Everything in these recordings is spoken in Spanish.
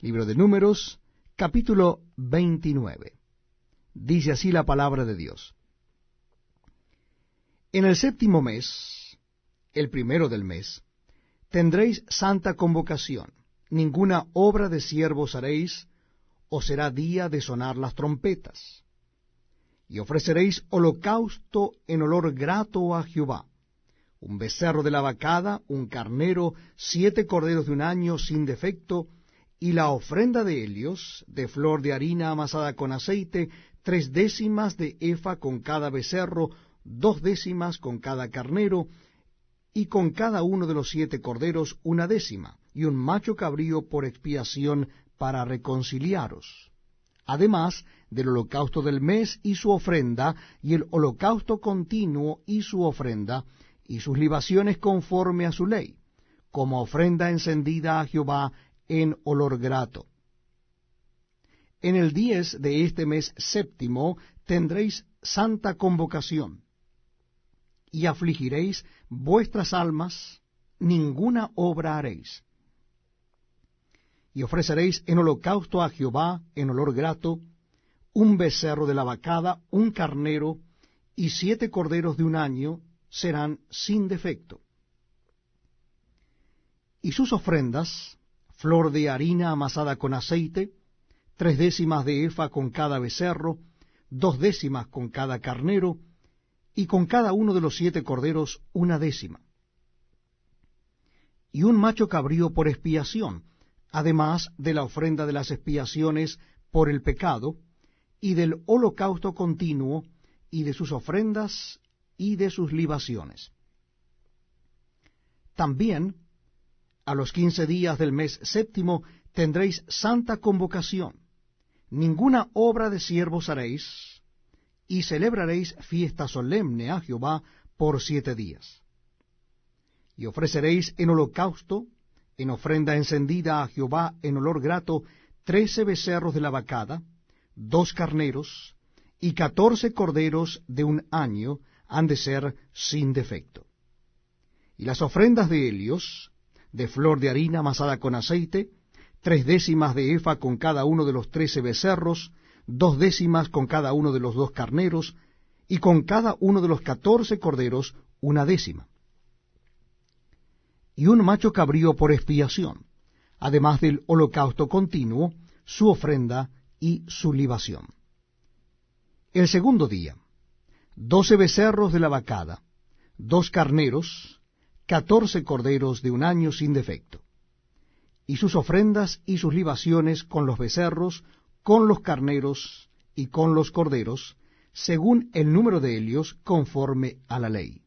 Libro de Números, capítulo 29. Dice así la palabra de Dios. En el séptimo mes, el primero del mes, tendréis santa convocación. Ninguna obra de siervos haréis, o será día de sonar las trompetas. Y ofreceréis holocausto en olor grato a Jehová, un becerro de la vacada, un carnero, 7 corderos de un año sin defecto, y la ofrenda de helios, de flor de harina amasada con aceite, 3 décimas de efa con cada becerro, 2 décimas con cada carnero, y con cada uno de los 7 corderos 1 décima, y un macho cabrío por expiación para reconciliaros. Además del holocausto del mes y su ofrenda, y el holocausto continuo y su ofrenda, y sus libaciones conforme a su ley, como ofrenda encendida a Jehová en olor grato. En el 10 de este mes séptimo tendréis santa convocación, y afligiréis vuestras almas, ninguna obra haréis. Y ofreceréis en holocausto a Jehová en olor grato, un becerro de la vacada, un carnero, y 7 corderos de un año serán sin defecto. Y sus ofrendas, flor de harina amasada con aceite, 3 décimas de efa con cada becerro, 2 décimas con cada carnero, y con cada uno de los 7 corderos 1 décima. Y un macho cabrío por expiación, además de la ofrenda de las expiaciones por el pecado, y del holocausto continuo, y de sus ofrendas, y de sus libaciones. También, a los 15 días del mes séptimo, tendréis santa convocación. Ninguna obra de siervos haréis, y celebraréis fiesta solemne a Jehová por 7 días. Y ofreceréis en holocausto, en ofrenda encendida a Jehová en olor grato, 13 becerros de la vacada, 2 carneros, y 14 corderos de un año han de ser sin defecto. Y las ofrendas de helios, de flor de harina amasada con aceite, 3 décimas de efa con cada uno de los 13 becerros, 2 décimas con cada uno de los 2 carneros, y con cada uno de los 14 corderos 1 décima. Y un macho cabrío por expiación, además del holocausto continuo, su ofrenda y su libación. El segundo día, 12 becerros de la vacada, 2 carneros, 14 corderos de un año sin defecto, y sus ofrendas y sus libaciones con los becerros, con los carneros y con los corderos, según el número de helios, conforme a la ley.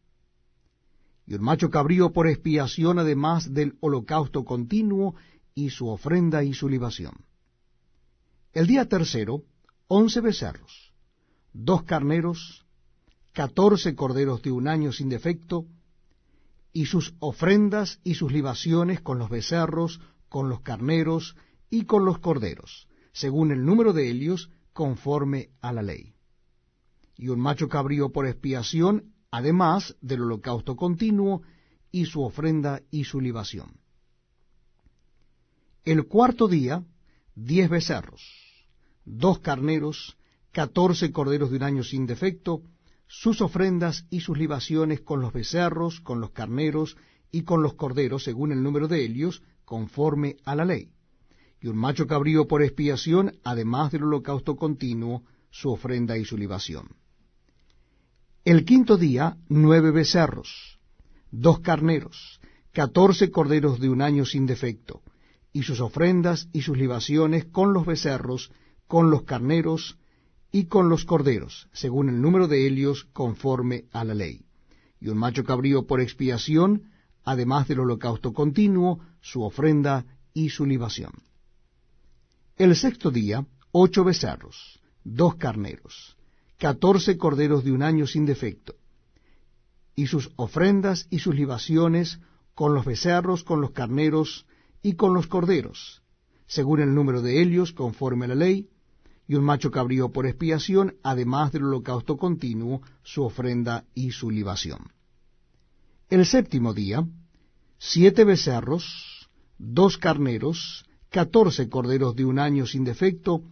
Y un macho cabrío por expiación, además del holocausto continuo, y su ofrenda y su libación. El día tercero, 11 becerros, 2 carneros, 14 corderos de un año sin defecto, y sus ofrendas y sus libaciones con los becerros, con los carneros y con los corderos, según el número de helios, conforme a la ley. Y un macho cabrío por expiación, además del holocausto continuo, y su ofrenda y su libación. El cuarto día, 10 becerros, 2 carneros, 14 corderos de un año sin defecto, sus ofrendas y sus libaciones con los becerros, con los carneros y con los corderos, según el número de helios, conforme a la ley. Y un macho cabrío por expiación, además del holocausto continuo, su ofrenda y su libación. El quinto día, 9 becerros, 2 carneros, 14 corderos de un año sin defecto, y sus ofrendas y sus libaciones con los becerros, con los carneros y con los corderos, según el número de helios, conforme a la ley. Y un macho cabrío por expiación, además del holocausto continuo, su ofrenda y su libación. El sexto día, 8 becerros, 2 carneros, 14 corderos de un año sin defecto, y sus ofrendas y sus libaciones con los becerros, con los carneros y con los corderos, según el número de helios, conforme a la ley, y un macho cabrío por expiación, además del holocausto continuo, su ofrenda y su libación. El séptimo día, 7 becerros, 2 carneros, 14 corderos de un año sin defecto,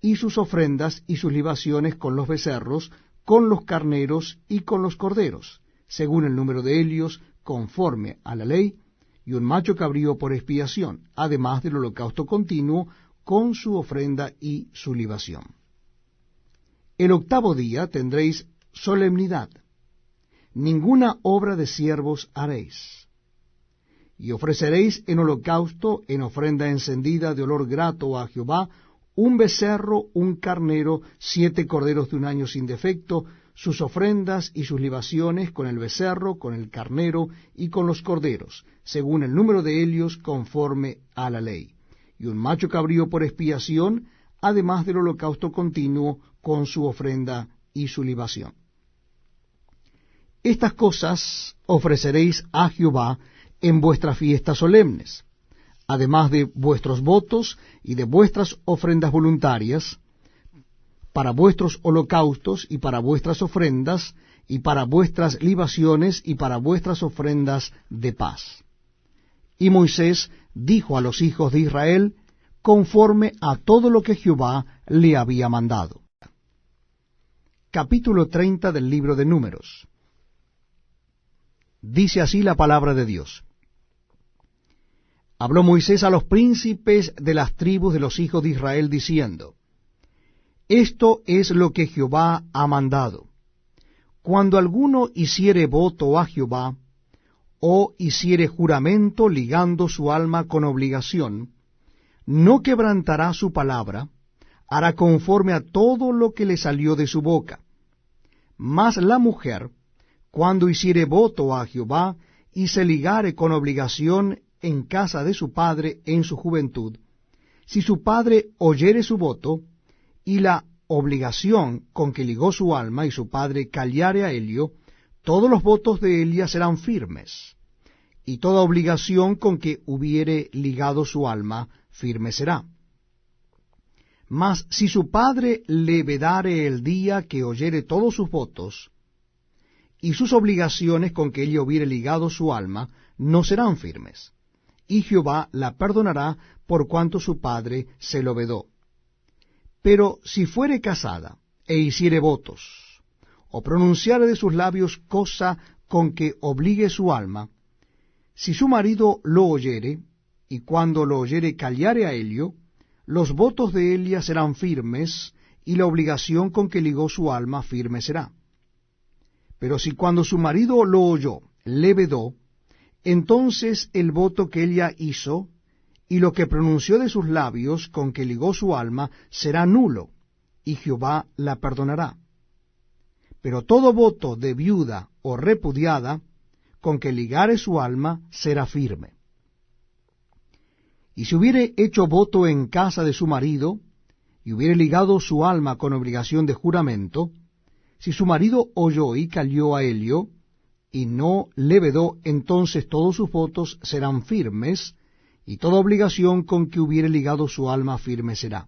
y sus ofrendas y sus libaciones con los becerros, con los carneros y con los corderos, según el número de ellos, conforme a la ley, y un macho cabrío por expiación, además del holocausto continuo, con su ofrenda y su libación. El 8º día tendréis solemnidad, ninguna obra de siervos haréis. Y ofreceréis en holocausto, en ofrenda encendida de olor grato a Jehová, un becerro, un carnero, 7 corderos de un año sin defecto, sus ofrendas y sus libaciones con el becerro, con el carnero y con los corderos, según el número de ellos, conforme a la ley. Y un macho cabrío por expiación, además del holocausto continuo, con su ofrenda y su libación. Estas cosas ofreceréis a Jehová en vuestras fiestas solemnes, además de vuestros votos y de vuestras ofrendas voluntarias, para vuestros holocaustos y para vuestras ofrendas, y para vuestras libaciones y para vuestras ofrendas de paz. Y Moisés dijo a los hijos de Israel, conforme a todo lo que Jehová le había mandado. Capítulo 30 del libro de Números. Dice así la palabra de Dios. Habló Moisés a los príncipes de las tribus de los hijos de Israel, diciendo, esto es lo que Jehová ha mandado. Cuando alguno hiciere voto a Jehová, o hiciere juramento ligando su alma con obligación, no quebrantará su palabra, hará conforme a todo lo que le salió de su boca. Mas la mujer, cuando hiciere voto a Jehová, y se ligare con obligación en casa de su padre en su juventud, si su padre oyere su voto, y la obligación con que ligó su alma, y su padre callare a ello, todos los votos de ella serán firmes, y toda obligación con que hubiere ligado su alma, firme será. Mas si su padre le vedare el día que oyere todos sus votos, y sus obligaciones con que ella hubiere ligado su alma, no serán firmes, y Jehová la perdonará por cuanto su padre se lo vedó. Pero si fuere casada, e hiciere votos, o pronunciare de sus labios cosa con que obligue su alma, si su marido lo oyere, y cuando lo oyere callare a ello, los votos de ella serán firmes, y la obligación con que ligó su alma firme será. Pero si cuando su marido lo oyó, le vedó, entonces el voto que ella hizo, y lo que pronunció de sus labios con que ligó su alma, será nulo, y Jehová la perdonará. Pero todo voto de viuda o repudiada, con que ligare su alma, será firme. Y si hubiere hecho voto en casa de su marido, y hubiere ligado su alma con obligación de juramento, si su marido oyó y calló a ello, y no le vedó, entonces todos sus votos serán firmes, y toda obligación con que hubiere ligado su alma firme será.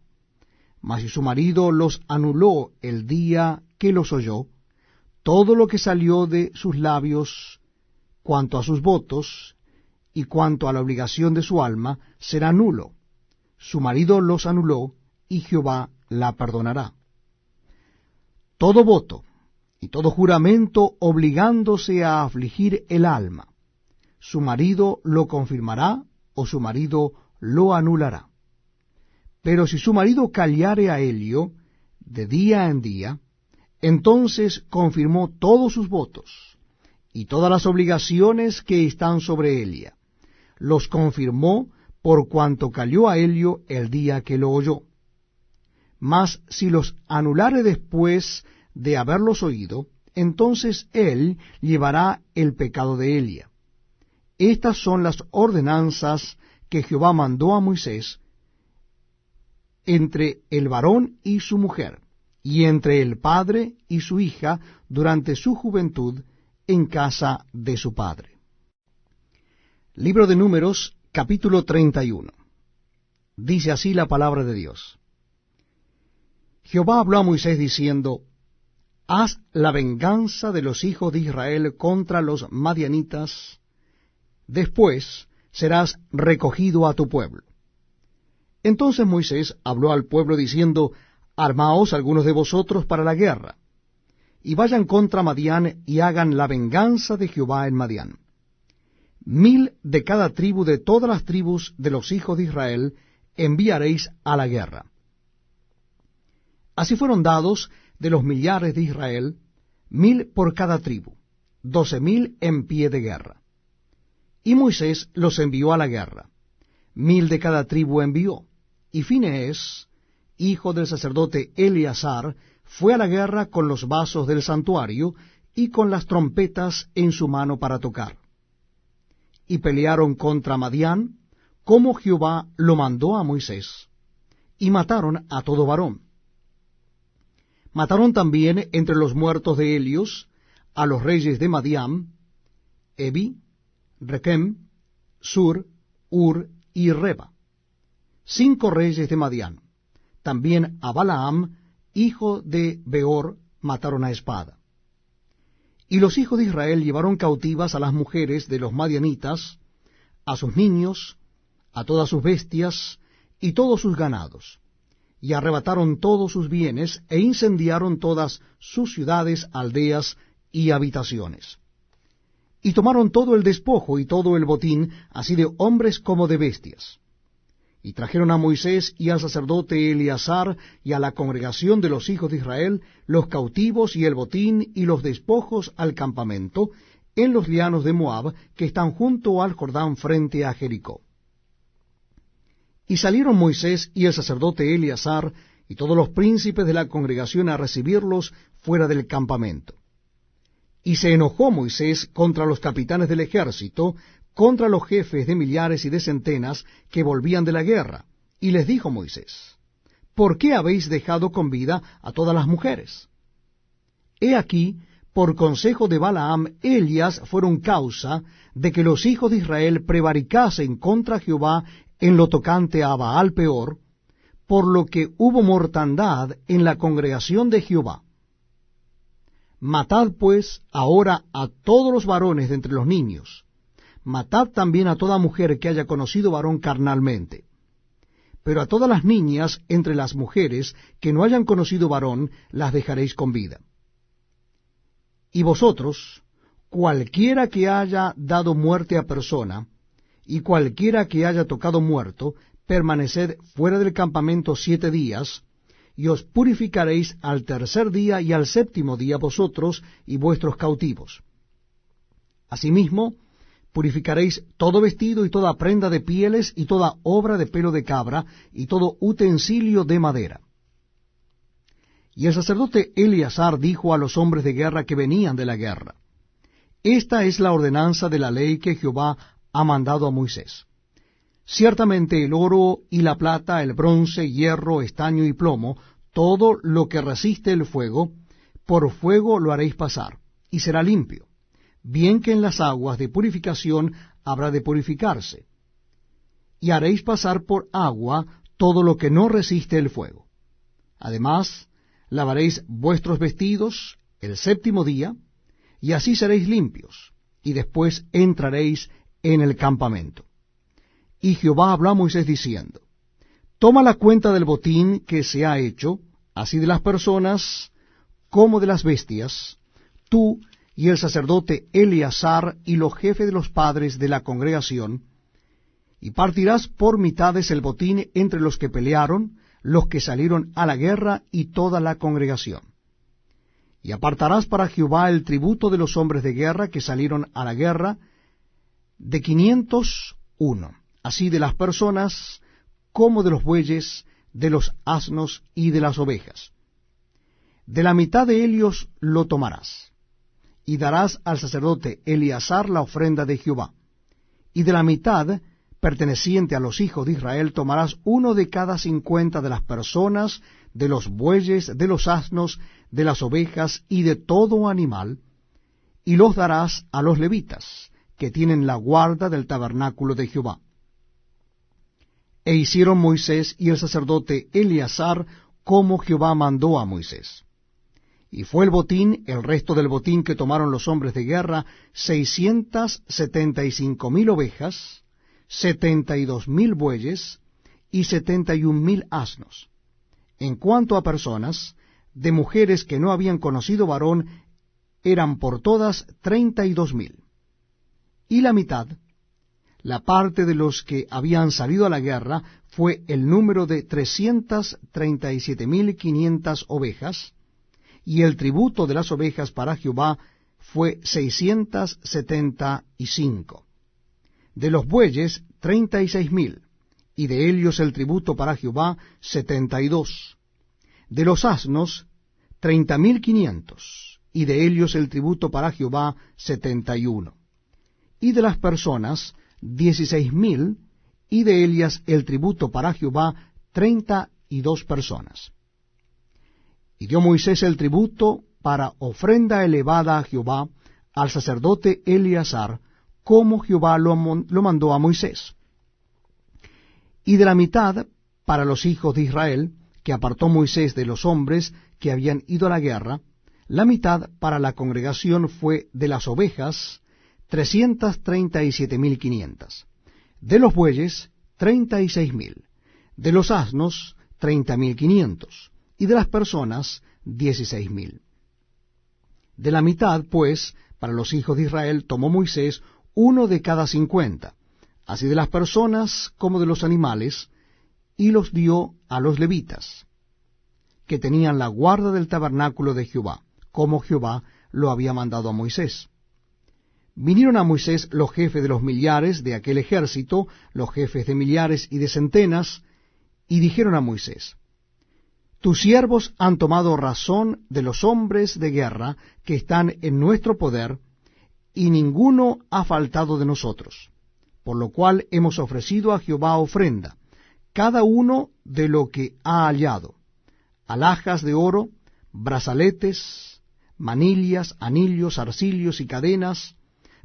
Mas si su marido los anuló el día que los oyó, todo lo que salió de sus labios, cuanto a sus votos, y cuanto a la obligación de su alma, será nulo. Su marido los anuló, y Jehová la perdonará. Todo voto y todo juramento obligándose a afligir el alma, su marido lo confirmará, o su marido lo anulará. Pero si su marido callare a ello de día en día, entonces confirmó todos sus votos, y todas las obligaciones que están sobre ella, los confirmó por cuanto calló a ello el día que lo oyó. Mas si los anulare después de haberlos oído, entonces él llevará el pecado de ella. Estas son las ordenanzas que Jehová mandó a Moisés entre el varón y su mujer, y entre el padre y su hija durante su juventud en casa de su padre. Libro de Números, capítulo 31. Dice así la palabra de Dios. Jehová habló a Moisés diciendo, haz la venganza de los hijos de Israel contra los madianitas, después serás recogido a tu pueblo. Entonces Moisés habló al pueblo diciendo, armaos algunos de vosotros para la guerra, y vayan contra Madián y hagan la venganza de Jehová en Madián. 1000 de cada tribu de todas las tribus de los hijos de Israel enviaréis a la guerra. Así fueron dados de los millares de Israel, 1000 por cada tribu, 12,000 en pie de guerra. Y Moisés los envió a la guerra, 1000 de cada tribu envió, y Finees, hijo del sacerdote Eleazar, fue a la guerra con los vasos del santuario y con las trompetas en su mano para tocar. Y pelearon contra Madián, como Jehová lo mandó a Moisés, y mataron a todo varón. Mataron también entre los muertos de Helios a los reyes de Madián, Evi, Rekem, Sur, Ur y Reba, 5 reyes de Madián. También a Balaam, hijo de Beor, mataron a espada. Y los hijos de Israel llevaron cautivas a las mujeres de los madianitas, a sus niños, a todas sus bestias y todos sus ganados, y arrebataron todos sus bienes, e incendiaron todas sus ciudades, aldeas y habitaciones. Y tomaron todo el despojo y todo el botín, así de hombres como de bestias. Y trajeron a Moisés y al sacerdote Eleazar y a la congregación de los hijos de Israel los cautivos y el botín y los despojos al campamento en los llanos de Moab, que están junto al Jordán frente a Jericó. Y salieron Moisés y el sacerdote Eleazar y todos los príncipes de la congregación a recibirlos fuera del campamento. Y se enojó Moisés contra los capitanes del ejército, contra los jefes de millares y de centenas que volvían de la guerra, y les dijo Moisés, ¿por qué habéis dejado con vida a todas las mujeres? He aquí, por consejo de Balaam, ellas fueron causa de que los hijos de Israel prevaricasen contra Jehová en lo tocante a Baal Peor, por lo que hubo mortandad en la congregación de Jehová. Matad pues ahora a todos los varones de entre los niños, matad también a toda mujer que haya conocido varón carnalmente. Pero a todas las niñas entre las mujeres que no hayan conocido varón, las dejaréis con vida. Y vosotros, cualquiera que haya dado muerte a persona, y cualquiera que haya tocado muerto, permaneced fuera del campamento 7 días, y os purificaréis al tercer día y al séptimo día vosotros y vuestros cautivos. Asimismo, purificaréis todo vestido y toda prenda de pieles y toda obra de pelo de cabra y todo utensilio de madera. Y el sacerdote Eleazar dijo a los hombres de guerra que venían de la guerra, esta es la ordenanza de la ley que Jehová ha mandado a Moisés. Ciertamente el oro y la plata, el bronce, hierro, estaño y plomo, todo lo que resiste el fuego, por fuego lo haréis pasar, y será limpio. Bien que en las aguas de purificación habrá de purificarse. Y haréis pasar por agua todo lo que no resiste el fuego. Además, lavaréis vuestros vestidos el séptimo día, y así seréis limpios, y después entraréis en el campamento. Y Jehová habló a Moisés diciendo, toma la cuenta del botín que se ha hecho, así de las personas como de las bestias, tú y el sacerdote Eleazar y los jefes de los padres de la congregación, y partirás por mitades el botín entre los que pelearon, los que salieron a la guerra y toda la congregación. Y apartarás para Jehová el tributo de los hombres de guerra que salieron a la guerra, de 501, así de las personas como de los bueyes, de los asnos y de las ovejas. De la mitad de ellos lo tomarás, y darás al sacerdote Eleazar la ofrenda de Jehová. Y de la mitad perteneciente a los hijos de Israel tomarás uno de cada 50 de las personas, de los bueyes, de los asnos, de las ovejas y de todo animal, y los darás a los levitas, que tienen la guarda del tabernáculo de Jehová. E hicieron Moisés y el sacerdote Eleazar como Jehová mandó a Moisés. Y fue el botín, el resto del botín que tomaron los hombres de guerra, 675,000 ovejas, 72,000 bueyes, y 71,000 asnos. En cuanto a personas, de mujeres que no habían conocido varón, eran por todas 32,000. Y la mitad, la parte de los que habían salido a la guerra, fue el número de 337,500 ovejas, y el tributo de las ovejas para Jehová fue 675. De los bueyes, 36,000, y de ellos el tributo para Jehová, 72. De los asnos, 30,500, y de ellos el tributo para Jehová, 71. Y de las personas, 16,000, y de ellas el tributo para Jehová, 32 personas. Y dio Moisés el tributo para ofrenda elevada a Jehová al sacerdote Eleazar, como Jehová lo mandó a Moisés. Y de la mitad para los hijos de Israel, que apartó Moisés de los hombres que habían ido a la guerra, la mitad para la congregación fue de las ovejas, 337,500. De los bueyes, 36,000. De los asnos, 30,500. Y de las personas, 16,000. De la mitad, pues, para los hijos de Israel tomó Moisés uno de cada 50, así de las personas como de los animales, y los dio a los levitas, que tenían la guarda del tabernáculo de Jehová, como Jehová lo había mandado a Moisés. Vinieron a Moisés los jefes de los millares de aquel ejército, los jefes de millares y de centenas, y dijeron a Moisés: Tus siervos han tomado razón de los hombres de guerra que están en nuestro poder, y ninguno ha faltado de nosotros, por lo cual hemos ofrecido a Jehová ofrenda, cada uno de lo que ha hallado: alhajas de oro, brazaletes, manillas, anillos, arcillos y cadenas,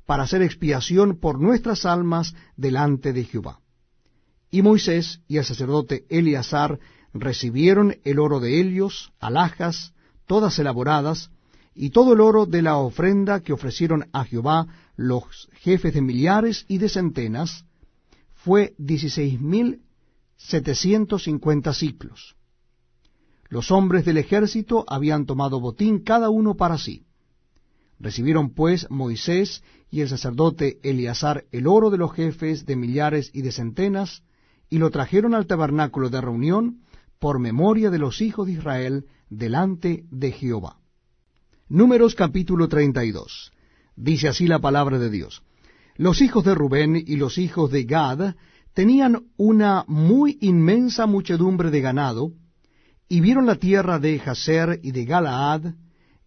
para hacer expiación por nuestras almas delante de Jehová. Y Moisés y el sacerdote Eleazar recibieron el oro de ellos, alhajas, todas elaboradas, y todo el oro de la ofrenda que ofrecieron a Jehová los jefes de millares y de centenas, fue 16,750 siclos. Los hombres del ejército habían tomado botín cada uno para sí. Recibieron pues Moisés y el sacerdote Eleazar el oro de los jefes de millares y de centenas, y lo trajeron al tabernáculo de reunión por memoria de los hijos de Israel delante de Jehová. Números capítulo 32. Dice así la palabra de Dios: Los hijos de Rubén y los hijos de Gad tenían una muy inmensa muchedumbre de ganado, y vieron la tierra de Jazer y de Galaad,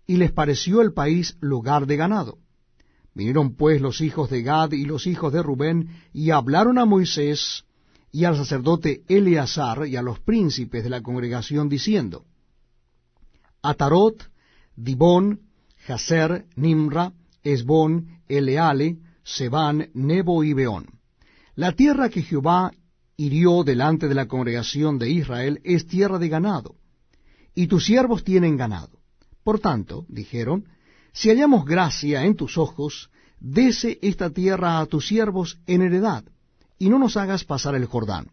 y les pareció el país lugar de ganado. Vinieron pues los hijos de Gad y los hijos de Rubén, y hablaron a Moisés y al sacerdote Eleazar y a los príncipes de la congregación, diciendo: Atarot, Dibón, Jazer, Nimra, Esbón, Eleale, Sebán, Nebo y Beón. La tierra que Jehová hirió delante de la congregación de Israel es tierra de ganado, y tus siervos tienen ganado. Por tanto, dijeron, si hallamos gracia en tus ojos, dese esta tierra a tus siervos en heredad, y no nos hagas pasar el Jordán.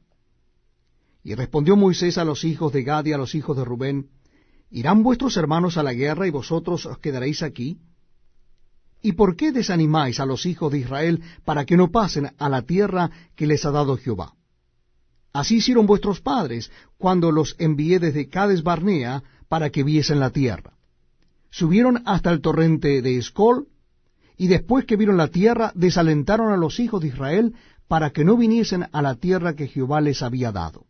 Y respondió Moisés a los hijos de Gad y a los hijos de Rubén: ¿Irán vuestros hermanos a la guerra y vosotros os quedaréis aquí? ¿Y por qué desanimáis a los hijos de Israel para que no pasen a la tierra que les ha dado Jehová? Así hicieron vuestros padres cuando los envié desde Cades Barnea para que viesen la tierra. Subieron hasta el torrente de Escol, y después que vieron la tierra, desalentaron a los hijos de Israel para que no viniesen a la tierra que Jehová les había dado.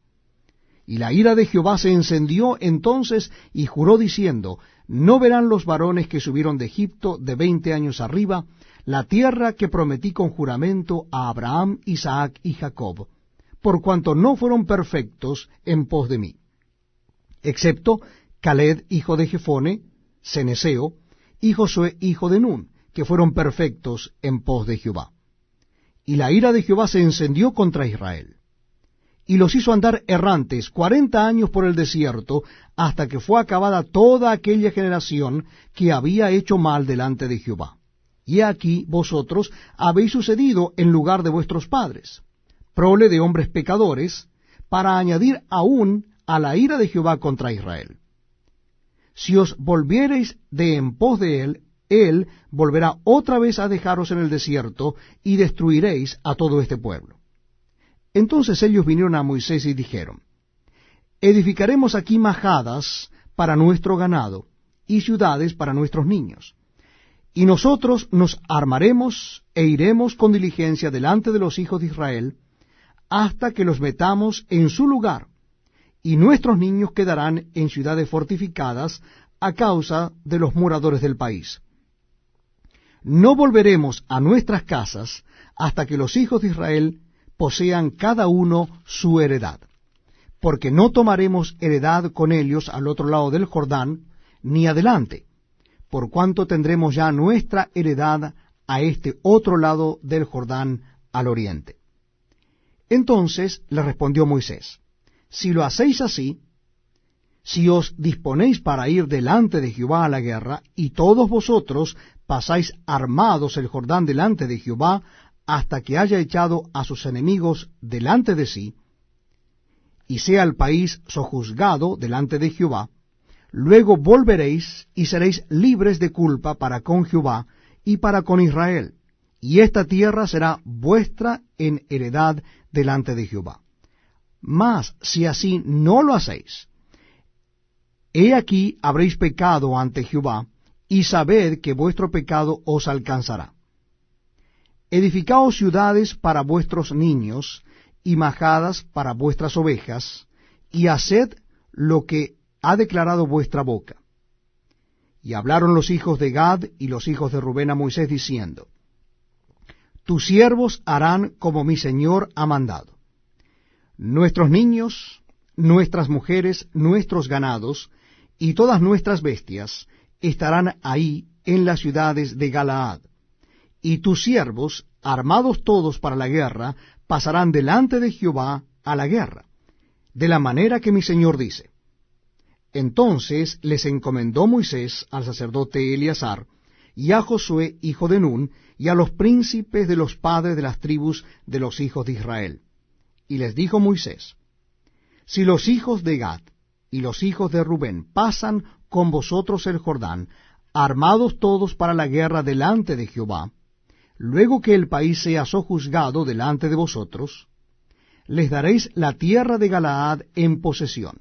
Y la ira de Jehová se encendió entonces, y juró diciendo: No verán los varones que subieron de Egipto de 20 años arriba la tierra que prometí con juramento a Abraham, Isaac y Jacob, por cuanto no fueron perfectos en pos de mí, excepto Caleb hijo de Jefone, Ceneseo, y Josué hijo de Nun, que fueron perfectos en pos de Jehová. Y la ira de Jehová se encendió contra Israel, y los hizo andar errantes 40 años por el desierto, hasta que fue acabada toda aquella generación que había hecho mal delante de Jehová. Y aquí vosotros habéis sucedido en lugar de vuestros padres, prole de hombres pecadores, para añadir aún a la ira de Jehová contra Israel. Si os volviereis de en pos de él, él volverá otra vez a dejaros en el desierto, y destruiréis a todo este pueblo. Entonces ellos vinieron a Moisés y dijeron, edificaremos aquí majadas para nuestro ganado, y ciudades para nuestros niños. Y nosotros nos armaremos e iremos con diligencia delante de los hijos de Israel, hasta que los metamos en su lugar, y nuestros niños quedarán en ciudades fortificadas a causa de los moradores del país. No volveremos a nuestras casas hasta que los hijos de Israel posean cada uno su heredad, porque no tomaremos heredad con ellos al otro lado del Jordán, ni adelante, por cuanto tendremos ya nuestra heredad a este otro lado del Jordán al oriente. Entonces le respondió Moisés, si lo hacéis así, si os disponéis para ir delante de Jehová a la guerra, y todos vosotros pasáis armados el Jordán delante de Jehová, hasta que haya echado a sus enemigos delante de sí, y sea el país sojuzgado delante de Jehová, luego volveréis y seréis libres de culpa para con Jehová y para con Israel, y esta tierra será vuestra en heredad delante de Jehová. Mas si así no lo hacéis, he aquí habréis pecado ante Jehová, y sabed que vuestro pecado os alcanzará. Edificaos ciudades para vuestros niños, y majadas para vuestras ovejas, y haced lo que ha declarado vuestra boca. Y hablaron los hijos de Gad y los hijos de Rubén a Moisés, diciendo, tus siervos harán como mi señor ha mandado. Nuestros niños, nuestras mujeres, nuestros ganados, y todas nuestras bestias estarán ahí en las ciudades de Galaad. Y tus siervos, armados todos para la guerra, pasarán delante de Jehová a la guerra, de la manera que mi señor dice. Entonces les encomendó Moisés al sacerdote Eleazar, y a Josué hijo de Nun, y a los príncipes de los padres de las tribus de los hijos de Israel. Y les dijo Moisés, si los hijos de Gad y los hijos de Rubén pasan con vosotros el Jordán, armados todos para la guerra delante de Jehová, luego que el país sea sojuzgado delante de vosotros, les daréis la tierra de Galaad en posesión.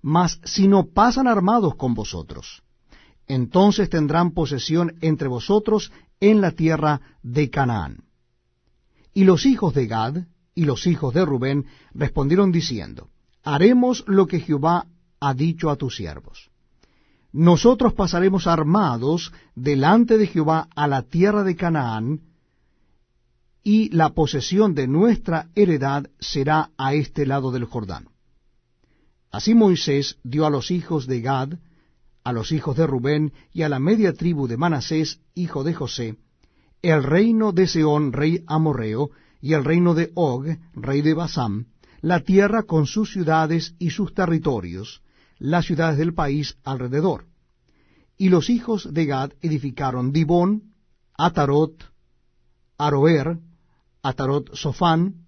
Mas si no pasan armados con vosotros, entonces tendrán posesión entre vosotros en la tierra de Canaán. Y los hijos de Gad y los hijos de Rubén respondieron diciendo, haremos lo que Jehová ha dicho a tus siervos. Nosotros pasaremos armados delante de Jehová a la tierra de Canaán, y la posesión de nuestra heredad será a este lado del Jordán. Así Moisés dio a los hijos de Gad, a los hijos de Rubén y a la media tribu de Manasés, hijo de José, el reino de Sehón, rey amorreo, y el reino de Og, rey de Basán, la tierra con sus ciudades y sus territorios, las ciudades del país alrededor. Y los hijos de Gad edificaron Dibón, Atarot, Aroer, Atarot Sofán,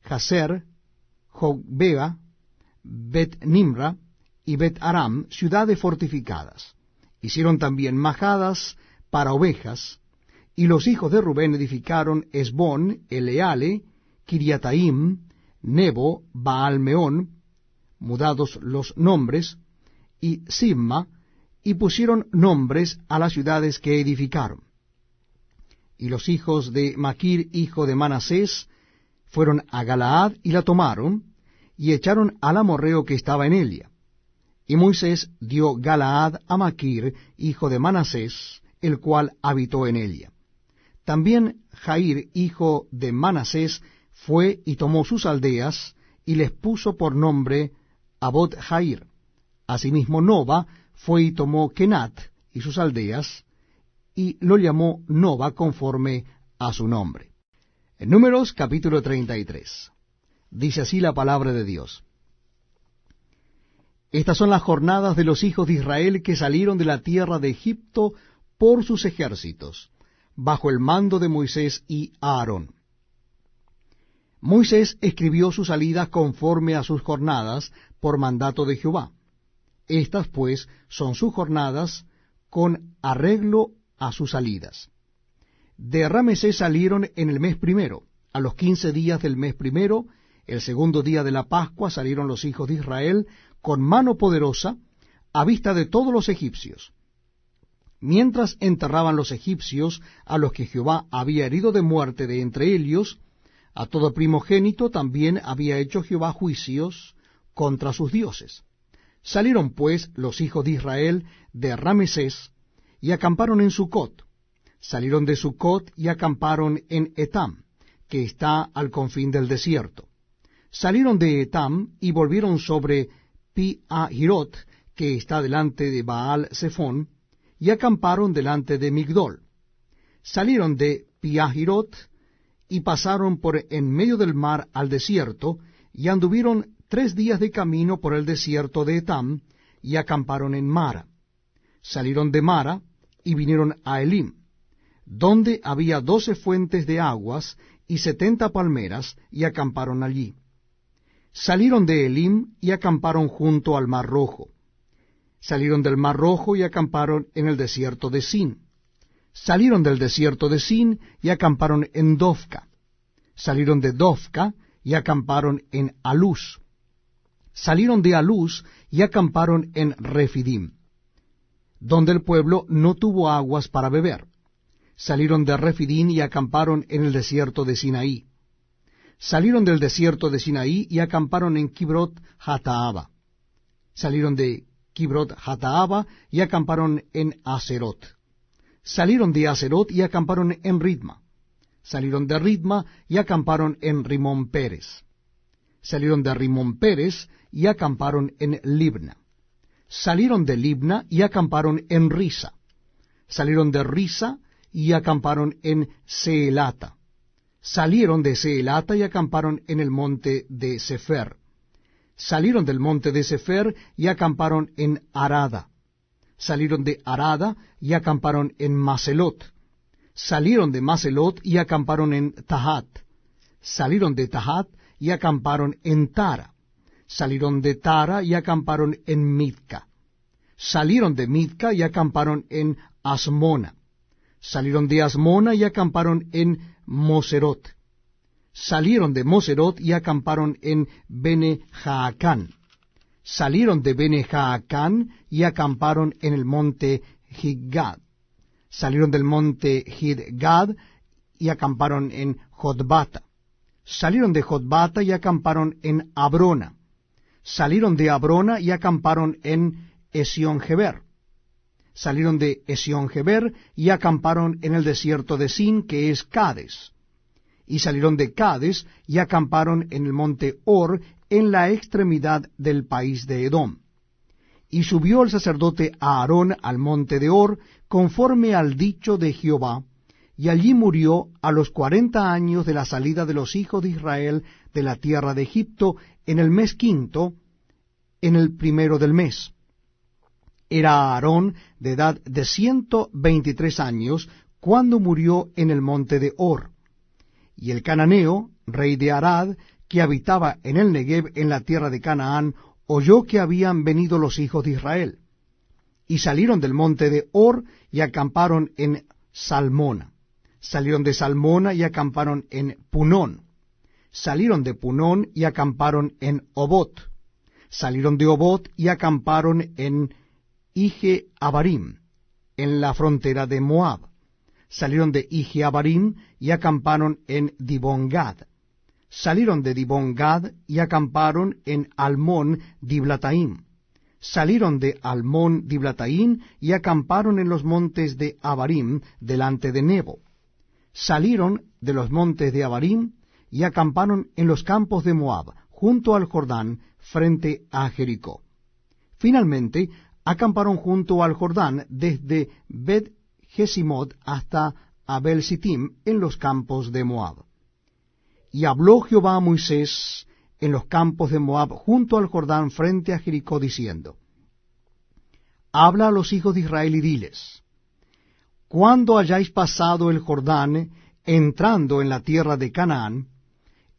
Jazer, Jogbeba, Bet Nimra y Bet Aram, ciudades fortificadas. Hicieron también majadas para ovejas, y los hijos de Rubén edificaron Esbón, Eleale, Kiriataim, Nebo, Baal-meón, mudados los nombres, y Simma, y pusieron nombres a las ciudades que edificaron. Y los hijos de Maquir, hijo de Manasés, fueron a Galaad y la tomaron, y echaron al amorreo que estaba en ella. Y Moisés dio Galaad a Maquir, hijo de Manasés, el cual habitó en ella. También Jair, hijo de Manasés, fue y tomó sus aldeas, y les puso por nombre Abot Jair. Asimismo Noba fue y tomó Kenat y sus aldeas, y lo llamó Noba conforme a su nombre. En Números capítulo 33. Dice así la palabra de Dios. Estas son las jornadas de los hijos de Israel que salieron de la tierra de Egipto por sus ejércitos, bajo el mando de Moisés y Aarón. Moisés escribió sus salidas conforme a sus jornadas por mandato de Jehová. Estas, pues, son sus jornadas con arreglo a sus salidas. De Ramesés salieron en el mes primero. A los 15 días del mes primero, el segundo día de la Pascua, salieron los hijos de Israel con mano poderosa a vista de todos los egipcios. Mientras enterraban los egipcios a los que Jehová había herido de muerte de entre ellos, a todo primogénito también había hecho Jehová juicios contra sus dioses. Salieron pues los hijos de Israel de Ramesés y acamparon en Sucot. Salieron de Sucot y acamparon en Etam, que está al confín del desierto. Salieron de Etam y volvieron sobre Pi-Hahirot, que está delante de Baal-Zephón, y acamparon delante de Migdol. Salieron de Pi-Hahirot y pasaron por en medio del mar al desierto, y anduvieron 3 días de camino por el desierto de Etam, y acamparon en Mara. Salieron de Mara y vinieron a Elim, donde había 12 fuentes de aguas y 70 palmeras, y acamparon allí. Salieron de Elim y acamparon junto al mar Rojo. Salieron del mar Rojo y acamparon en el desierto de Sin. Salieron del desierto de Sin y acamparon en Dofca. Salieron de Dofca y acamparon en Alús. Salieron de Alús y acamparon en Refidim, donde el pueblo no tuvo aguas para beber. Salieron de Refidim y acamparon en el desierto de Sinaí. Salieron del desierto de Sinaí y acamparon en Kibrot Hataaba. Salieron de Kibrot Hataaba y acamparon en Aserot. Salieron de Aserot y acamparon en Ritma. Salieron de Ritma y acamparon en Rimón Pérez. Salieron de Rimón Pérez y acamparon en Libna. Salieron de Libna y acamparon en Risa. Salieron de Risa y acamparon en Seelata. Salieron de Seelata y acamparon en el monte de Sefer. Salieron del monte de Sefer y acamparon en Arada. Salieron de Arada y acamparon en Maselot. Salieron de Maselot y acamparon en Tahat. Salieron de Tahat y acamparon en Tara. Salieron de Tara y acamparon en Midca. Salieron de Midca y acamparon en Asmona. Salieron de Asmona y acamparon en Moserot. Salieron de Moserot y acamparon en Bene-Jaacán. Salieron de Bene-Jaacán y acamparon en el monte Gidgad. Salieron del monte Gidgad y acamparon en Jotbata. Salieron de Jotbata y acamparon en Abrona. Salieron de Abrona y acamparon en Esión-Geber. Salieron de Esión-Geber y acamparon en el desierto de Sin, que es Cades. Y salieron de Cades y acamparon en el monte Or, en la extremidad del país de Edom. Y subió el sacerdote Aarón al monte de Or, conforme al dicho de Jehová, y allí murió a los 40 años de la salida de los hijos de Israel de la tierra de Egipto, en el mes quinto, en el primero del mes. Era Aarón de edad de 123 años, cuando murió en el monte de Or. Y el cananeo, rey de Arad, que habitaba en el Negev, en la tierra de Canaán, oyó que habían venido los hijos de Israel. Y salieron del monte de Or y acamparon en Salmona. Salieron de Salmona y acamparon en Punón. Salieron de Punón y acamparon en Obot. Salieron de Obot y acamparon en Ije-Abarim, en la frontera de Moab. Salieron de Ije-Abarim y acamparon en Dibón-Gad. Salieron de Dibón-Gad y acamparon en Almón-Diblataim. Salieron de Almón-Diblataim y acamparon en los montes de Abarim, delante de Nebo. Salieron de los montes de Abarim y acamparon en los campos de Moab, junto al Jordán, frente a Jericó. Finalmente, acamparon junto al Jordán, desde Bet-Jesimot hasta Abel-Sittim, en los campos de Moab. Y habló Jehová a Moisés en los campos de Moab, junto al Jordán, frente a Jericó, diciendo: Habla a los hijos de Israel y diles: Cuando hayáis pasado el Jordán, entrando en la tierra de Canaán,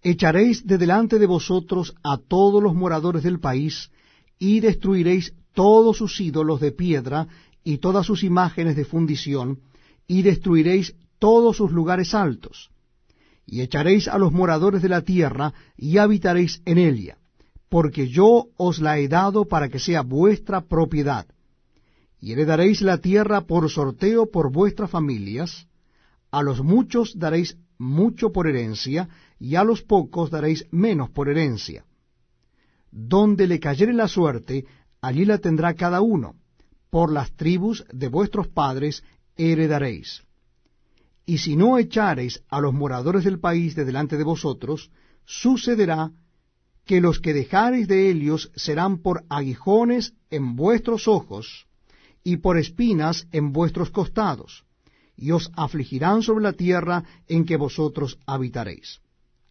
Echaréis de delante de vosotros a todos los moradores del país, y destruiréis todos sus ídolos de piedra, y todas sus imágenes de fundición, y destruiréis todos sus lugares altos. Y echaréis a los moradores de la tierra, y habitaréis en ella, porque yo os la he dado para que sea vuestra propiedad. Y heredaréis la tierra por sorteo por vuestras familias. A los muchos daréis mucho por herencia, y a los pocos daréis menos por herencia. Donde le cayere la suerte, allí la tendrá cada uno. Por las tribus de vuestros padres heredaréis. Y si no echareis a los moradores del país de delante de vosotros, sucederá que los que dejareis de ellos serán por aguijones en vuestros ojos, y por espinas en vuestros costados, y os afligirán sobre la tierra en que vosotros habitaréis.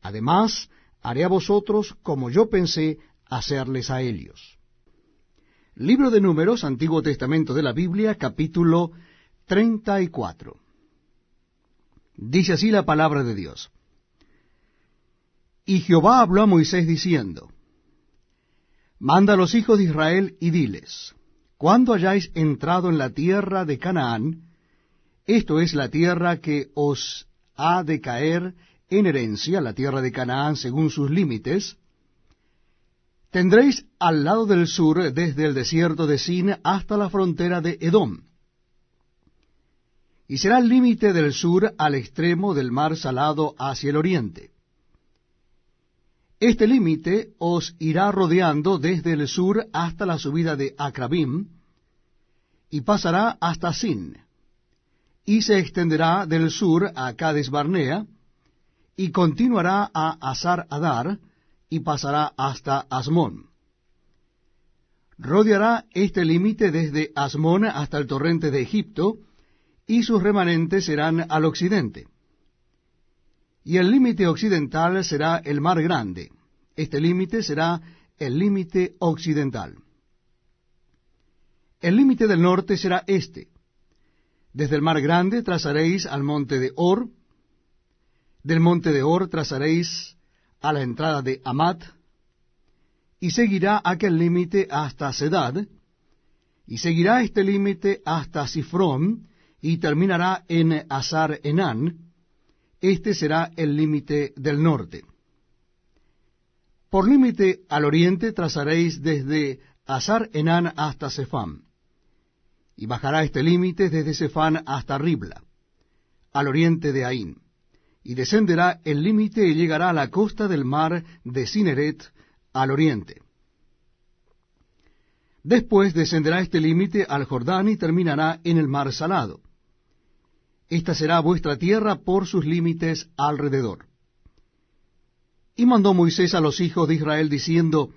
Además, haré a vosotros como yo pensé hacerles a ellos. Libro de Números, Antiguo Testamento de la Biblia, capítulo 34. Dice así la palabra de Dios. Y Jehová habló a Moisés diciendo, Manda a los hijos de Israel y diles, cuando hayáis entrado en la tierra de Canaán, esto es la tierra que os ha de caer en herencia, la tierra de Canaán según sus límites, tendréis al lado del sur, desde el desierto de Sin hasta la frontera de Edom. Y será el límite del sur al extremo del mar Salado hacia el oriente. Este límite os irá rodeando desde el sur hasta la subida de Acrabim, y pasará hasta Sin, y se extenderá del sur a Cades Barnea, y continuará a Hasar Adar, y pasará hasta Asmón. Rodeará este límite desde Asmón hasta el torrente de Egipto, y sus remanentes serán al occidente. Y el límite occidental será el mar grande. Este límite será el límite occidental. El límite del norte será este. Desde el mar grande trazaréis al monte de Or. Del monte de Or trazaréis a la entrada de Amat, y seguirá aquel límite hasta Sedad, y seguirá este límite hasta Sifrón, y terminará en Hasar Enán. Este será el límite del norte. Por límite al oriente trazaréis desde Hasar Enán hasta Sefam, y bajará este límite desde Sefán hasta Ribla, al oriente de Ain, y descenderá el límite y llegará a la costa del mar de Cineret, al oriente. Después descenderá este límite al Jordán y terminará en el mar Salado. Esta será vuestra tierra por sus límites alrededor. Y mandó Moisés a los hijos de Israel diciendo,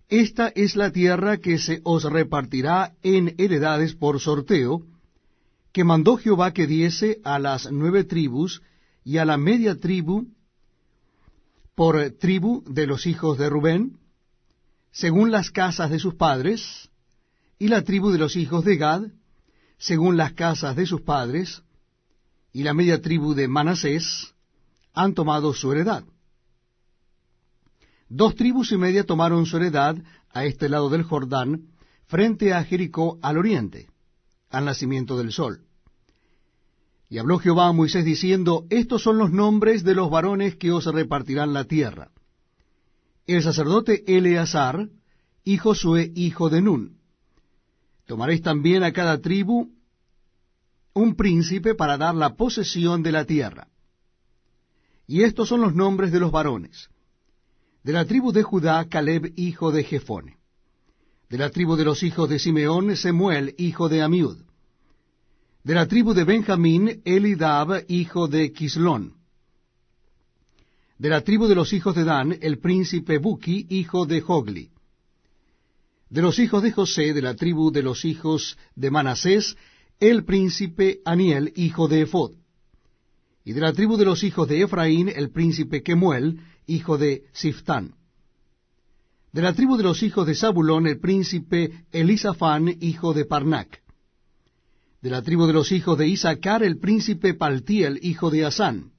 Esta es la tierra que se os repartirá en heredades por sorteo, que mandó Jehová que diese a las 9 tribus y a la media tribu por tribu de los hijos de Rubén, según las casas de sus padres, y la tribu de los hijos de Gad, según las casas de sus padres, y la media tribu de Manasés, han tomado su heredad. 2 tribus y media tomaron su heredad a este lado del Jordán, frente a Jericó al oriente, al nacimiento del sol. Y habló Jehová a Moisés diciendo, Estos son los nombres de los varones que os repartirán la tierra. El sacerdote Eleazar y Josué hijo de Nun. Tomaréis también a cada tribu un príncipe para dar la posesión de la tierra. Y estos son los nombres de los varones. De la tribu de Judá, Caleb hijo de Jefone. De la tribu de los hijos de Simeón, Semuel hijo de Amiud. De la tribu de Benjamín, Elidab hijo de Quislón. De la tribu de los hijos de Dan, el príncipe Buki hijo de Jogli. De los hijos de José, de la tribu de los hijos de Manasés, el príncipe Aniel hijo de Ephod. Y de la tribu de los hijos de Efraín, el príncipe Kemuel hijo de Siftán. De la tribu de los hijos de Zabulón, el príncipe Elisafán hijo de Parnac. De la tribu de los hijos de Isaacar, el príncipe Paltiel hijo de Asán.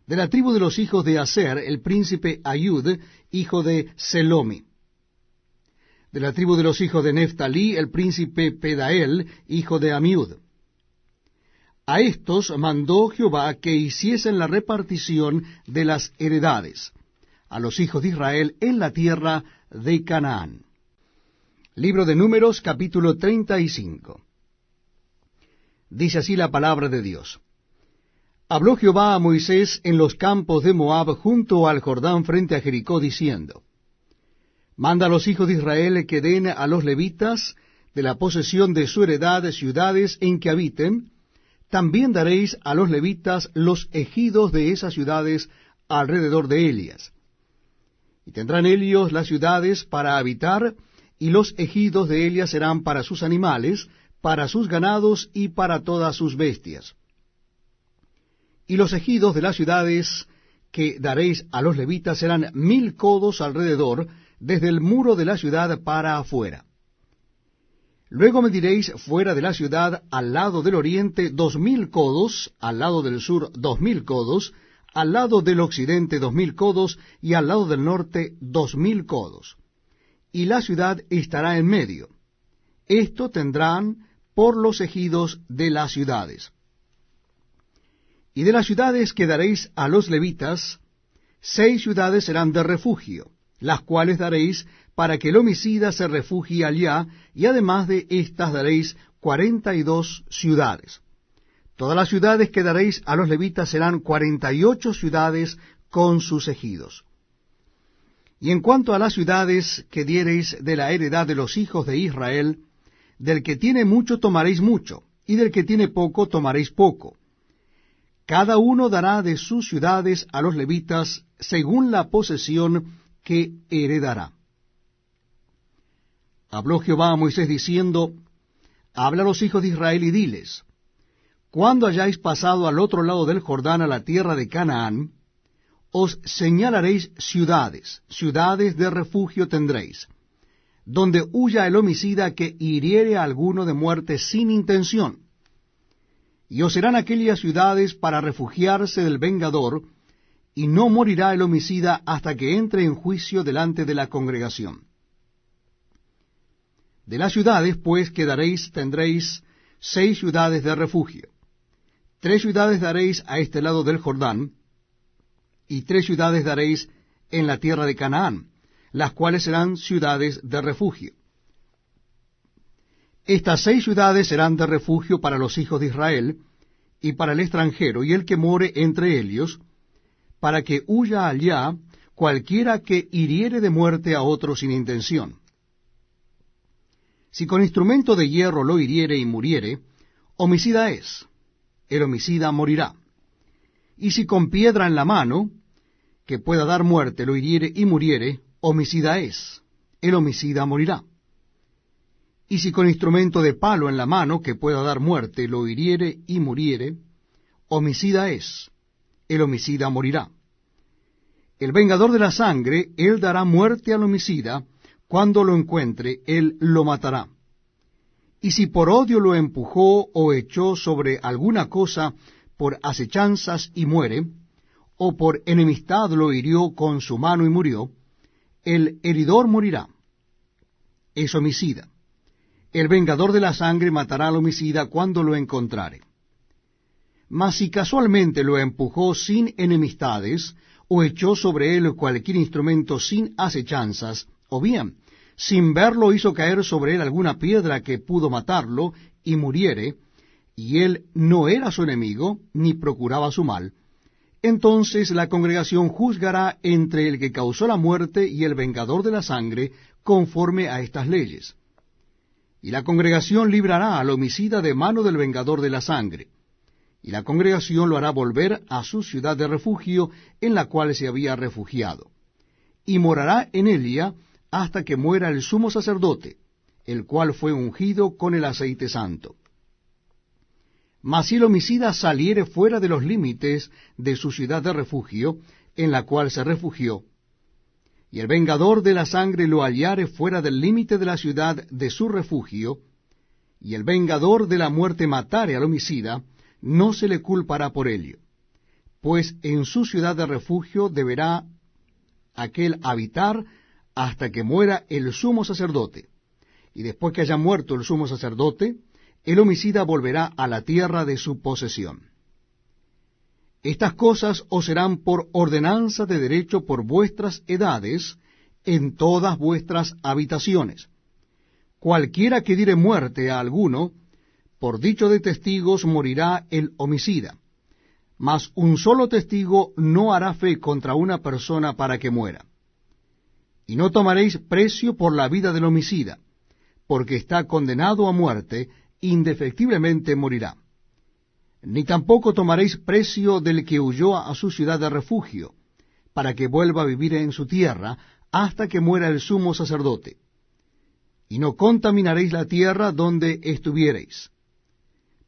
De la tribu de los hijos de Aser, el príncipe Ayud, hijo de Selomi. De la tribu de los hijos de Neftalí, el príncipe Pedael, hijo de Amiud. A estos mandó Jehová que hiciesen la repartición de las heredades a los hijos de Israel en la tierra de Canaán. Libro de Números, capítulo 35. Dice así la palabra de Dios. Habló Jehová a Moisés en los campos de Moab junto al Jordán frente a Jericó, diciendo, Manda a los hijos de Israel que den a los levitas de la posesión de su heredad ciudades en que habiten. También daréis a los levitas los ejidos de esas ciudades alrededor de ellas. Y tendrán ellos las ciudades para habitar, y los ejidos de ellas serán para sus animales, para sus ganados y para todas sus bestias. Y los ejidos de las ciudades que daréis a los levitas serán 1000 codos alrededor, desde el muro de la ciudad para afuera. Luego mediréis fuera de la ciudad, al lado del oriente 2000 codos, al lado del sur 2000 codos, al lado del occidente 2000 codos, y al lado del norte 2000 codos. Y la ciudad estará en medio. Esto tendrán por los ejidos de las ciudades. Y de las ciudades que daréis a los levitas, 6 ciudades serán de refugio, las cuales daréis para que el homicida se refugie allá, y además de estas daréis 42 ciudades. Todas las ciudades que daréis a los levitas serán 48 ciudades con sus ejidos. Y en cuanto a las ciudades que diereis de la heredad de los hijos de Israel, del que tiene mucho tomaréis mucho, y del que tiene poco tomaréis poco. Cada uno dará de sus ciudades a los levitas según la posesión que heredará. Habló Jehová a Moisés diciendo, Habla a los hijos de Israel y diles, Cuando hayáis pasado al otro lado del Jordán a la tierra de Canaán, os señalaréis ciudades, ciudades de refugio tendréis, donde huya el homicida que hiriere a alguno de muerte sin intención. Y os serán aquellas ciudades para refugiarse del vengador, y no morirá el homicida hasta que entre en juicio delante de la congregación. De las ciudades, pues, que daréis, tendréis 6 ciudades de refugio. 3 ciudades daréis a este lado del Jordán, y 3 ciudades daréis en la tierra de Canaán, las cuales serán ciudades de refugio. Estas 6 ciudades serán de refugio para los hijos de Israel, y para el extranjero, y el que more entre ellos, para que huya allá cualquiera que hiriere de muerte a otro sin intención. Si con instrumento de hierro lo hiriere y muriere, homicida es, el homicida morirá. Y si con piedra en la mano, que pueda dar muerte, lo hiriere y muriere, homicida es, el homicida morirá. Y si con instrumento de palo en la mano, que pueda dar muerte, lo hiriere y muriere, homicida es, el homicida morirá. El vengador de la sangre, él dará muerte al homicida, cuando lo encuentre, él lo matará. Y si por odio lo empujó o echó sobre alguna cosa por asechanzas y muere, o por enemistad lo hirió con su mano y murió, el heridor morirá. Es homicida. El vengador de la sangre matará al homicida cuando lo encontrare. Mas si casualmente lo empujó sin enemistades, o echó sobre él cualquier instrumento sin asechanzas, o bien, sin verlo hizo caer sobre él alguna piedra que pudo matarlo, y muriere, y él no era su enemigo, ni procuraba su mal, entonces la congregación juzgará entre el que causó la muerte y el vengador de la sangre, conforme a estas leyes. Y la congregación librará al homicida de mano del vengador de la sangre, y la congregación lo hará volver a su ciudad de refugio, en la cual se había refugiado, y morará en ella hasta que muera el sumo sacerdote, el cual fue ungido con el aceite santo. Mas si el homicida saliere fuera de los límites de su ciudad de refugio, en la cual se refugió, y el vengador de la sangre lo hallare fuera del límite de la ciudad de su refugio, y el vengador de la muerte matare al homicida, no se le culpará por ello. pues en su ciudad de refugio deberá aquel habitar hasta que muera el sumo sacerdote. Y después que haya muerto el sumo sacerdote, el homicida volverá a la tierra de su posesión. Estas cosas os serán por ordenanza de derecho por vuestras edades en todas vuestras habitaciones. Cualquiera que diere muerte a alguno, por dicho de testigos morirá el homicida. Mas un solo testigo no hará fe contra una persona para que muera. Y no tomaréis precio por la vida del homicida, porque está condenado a muerte, indefectiblemente morirá. Ni tampoco tomaréis precio del que huyó a su ciudad de refugio, para que vuelva a vivir en su tierra, hasta que muera el sumo sacerdote. Y no contaminaréis la tierra donde estuviereis,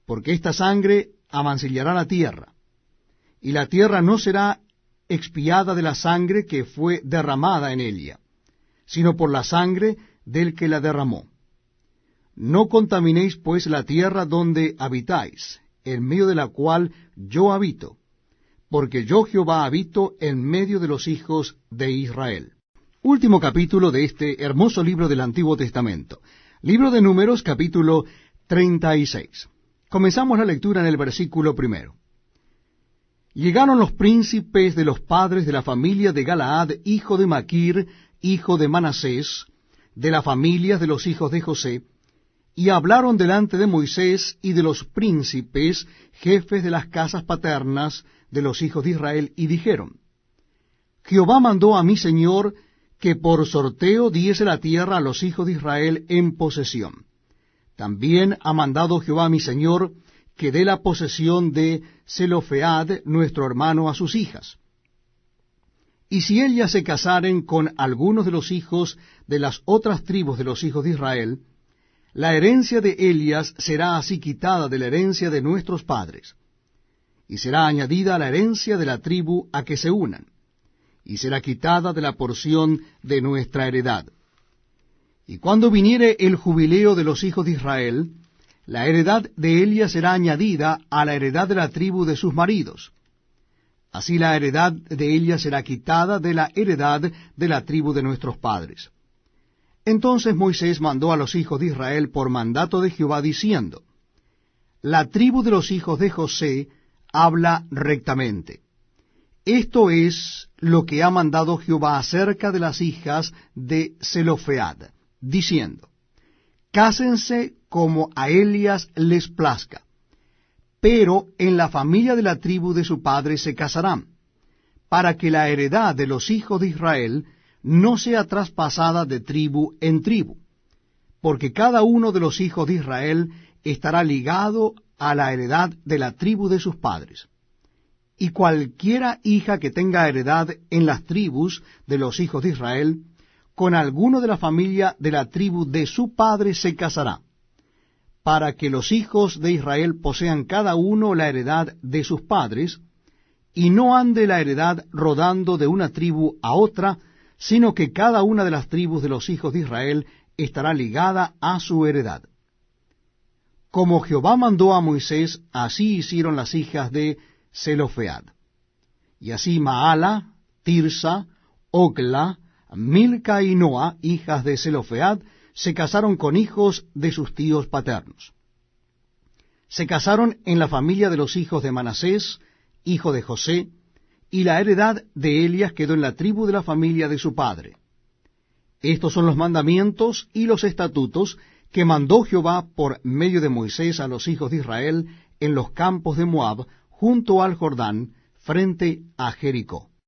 porque esta sangre amancillará la tierra, y la tierra no será expiada de la sangre que fue derramada en ella, sino por la sangre del que la derramó. No contaminéis pues la tierra donde habitáis, en medio de la cual yo habito, porque yo Jehová habito en medio de los hijos de Israel. Último capítulo de este hermoso libro del Antiguo Testamento. Libro de Números, capítulo 36. Comenzamos la lectura en el versículo 1. Llegaron los príncipes de los padres de la familia de Galaad, hijo de Maquir, hijo de Manasés, de las familias de los hijos de José, y hablaron delante de Moisés y de los príncipes, jefes de las casas paternas de los hijos de Israel, y dijeron: Jehová mandó a mi señor que por sorteo diese la tierra a los hijos de Israel en posesión. También ha mandado Jehová a mi señor que dé la posesión de Zelofead, nuestro hermano, a sus hijas. Y si ellas se casaren con algunos de los hijos de las otras tribus de los hijos de Israel, la herencia de ellas será así quitada de la herencia de nuestros padres, y será añadida a la herencia de la tribu a que se unan, y será quitada de la porción de nuestra heredad. Y cuando viniere el jubileo de los hijos de Israel, la heredad de ellas será añadida a la heredad de la tribu de sus maridos. Así la heredad de ellas será quitada de la heredad de la tribu de nuestros padres. Entonces Moisés mandó a los hijos de Israel por mandato de Jehová, diciendo: La tribu de los hijos de José habla rectamente. Esto es lo que ha mandado Jehová acerca de las hijas de Zelofead, diciendo: Cásense como a ellas les plazca, pero en la familia de la tribu de su padre se casarán, para que la heredad de los hijos de Israel no sea traspasada de tribu en tribu, porque cada uno de los hijos de Israel estará ligado a la heredad de la tribu de sus padres. Y cualquiera hija que tenga heredad en las tribus de los hijos de Israel, con alguno de la familia de la tribu de su padre se casará, para que los hijos de Israel posean cada uno la heredad de sus padres, y no ande la heredad rodando de una tribu a otra, sino que cada una de las tribus de los hijos de Israel estará ligada a su heredad. Como Jehová mandó a Moisés, así hicieron las hijas de Zelofead. Y así Maala, Tirsa, Ogla, Milca y Noa, hijas de Zelofead, se casaron con hijos de sus tíos paternos. Se casaron en la familia de los hijos de Manasés, hijo de José, y la heredad de Elias quedó en la tribu de la familia de su padre. Estos son los mandamientos y los estatutos que mandó Jehová por medio de Moisés a los hijos de Israel en los campos de Moab, junto al Jordán, frente a Jericó.